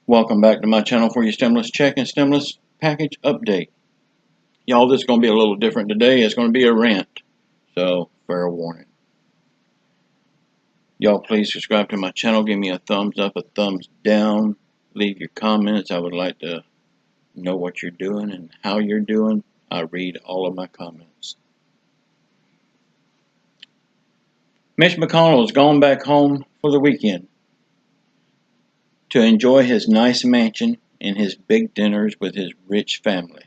Welcome back to my channel for your stimulus check and stimulus package update. Y'all, this is going to be a little different today. It's going to be a rant, so fair warning. Y'all, please subscribe to my channel. Give me a thumbs up, a thumbs down. Leave your comments. I would like to know what you're doing and how you're doing. I read all of my comments. Mitch McConnell is going back home for the weekend to enjoy his nice mansion and his big dinners with his rich family,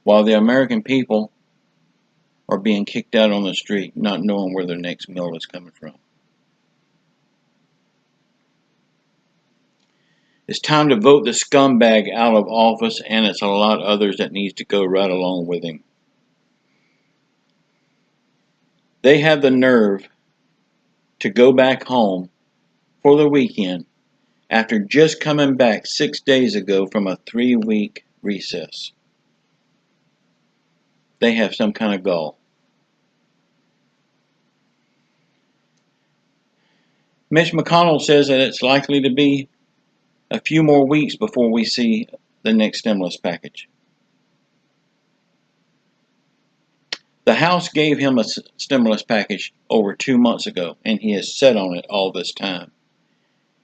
while the American people are being kicked out on the street, not knowing where their next meal is coming from. It's time to vote the scumbag out of office, and it's a lot of others that needs to go right along with him. They have the nerve to go back home for the weekend after just coming back 6 days ago from a 3-week recess. They have some kind of gall. Mitch McConnell says that it's likely to be a few more weeks before we see the next stimulus package. The House gave him a stimulus package over 2 months ago, and he has sat on it all this time.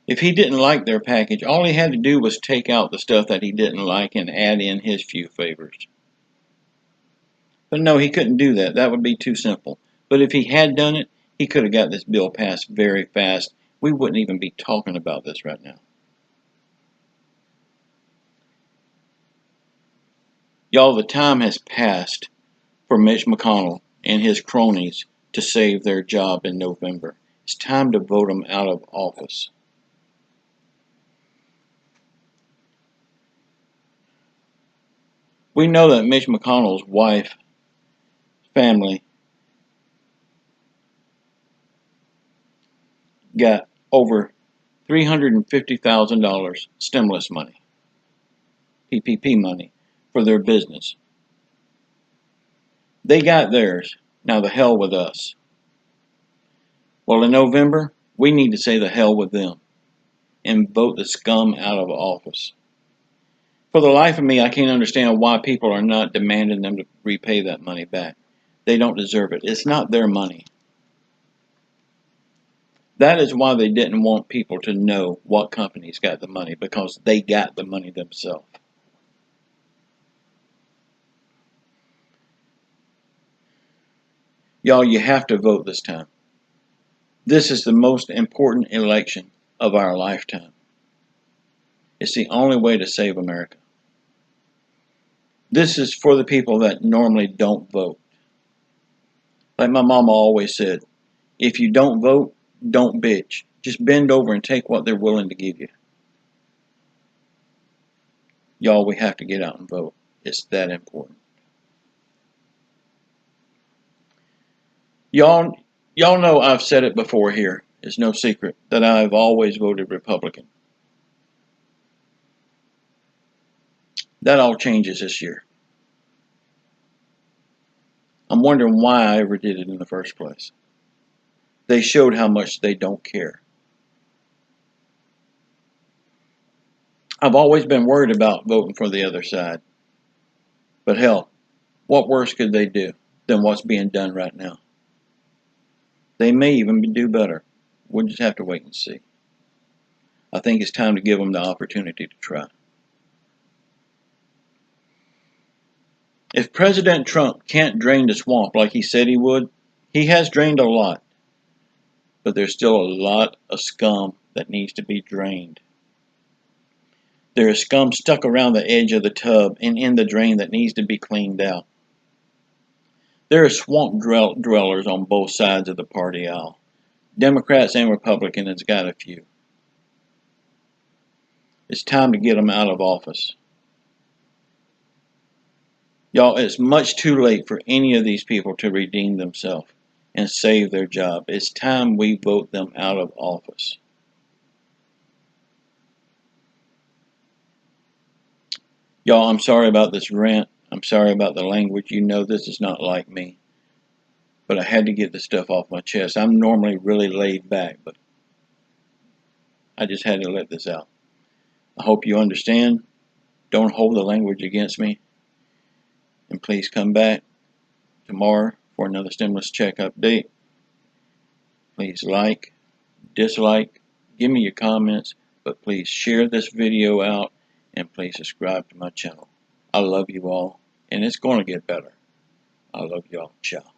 If he didn't like their package, all he had to do was take out the stuff that he didn't like and add in his few favors. But no, he couldn't do that. That would be too simple. But if he had done it, he could have got this bill passed very fast. We wouldn't even be talking about this right now. Y'all, the time has passed for Mitch McConnell and his cronies to save their job in November. It's time to vote them out of office. We know that Mitch McConnell's wife, family, got over $350,000 stimulus money, PPP money, for their business. They got theirs. Now the hell with us. Well, in November, we need to say the hell with them and vote the scum out of office. For the life of me, I can't understand why people are not demanding them to repay that money back. They don't deserve it. It's not their money. That is why they didn't want people to know what companies got the money, because they got the money themselves. Y'all, you have to vote this time. This is the most important election of our lifetime. It's the only way to save America. This is for the people that normally don't vote. Like my mama always said, if you don't vote, don't bitch. Just bend over and take what they're willing to give you. Y'all, we have to get out and vote. It's that important. Y'all know I've said it before here. It's no secret that I've always voted Republican. That all changes this year. I'm wondering why I ever did it in the first place. They showed how much they don't care. I've always been worried about voting for the other side. But hell, what worse could they do than what's being done right now? They may even do better. We'll just have to wait and see. I think it's time to give them the opportunity to try. If President Trump can't drain the swamp like he said he would, he has drained a lot. But there's still a lot of scum that needs to be drained. There is scum stuck around the edge of the tub and in the drain that needs to be cleaned out. There are swamp dwellers on both sides of the party aisle. Democrats and Republicans has got a few. It's time to get them out of office. Y'all, it's much too late for any of these people to redeem themselves and save their job. It's time we vote them out of office. Y'all, I'm sorry about this rant. I'm sorry about the language. You know this is not like me. But I had to get this stuff off my chest. I'm normally really laid back, but I just had to let this out. I hope you understand. Don't hold the language against me. And please come back tomorrow for another stimulus check update. Please like, dislike, give me your comments, but please share this video out and please subscribe to my channel. I love you all, and it's going to get better. I love y'all. Ciao.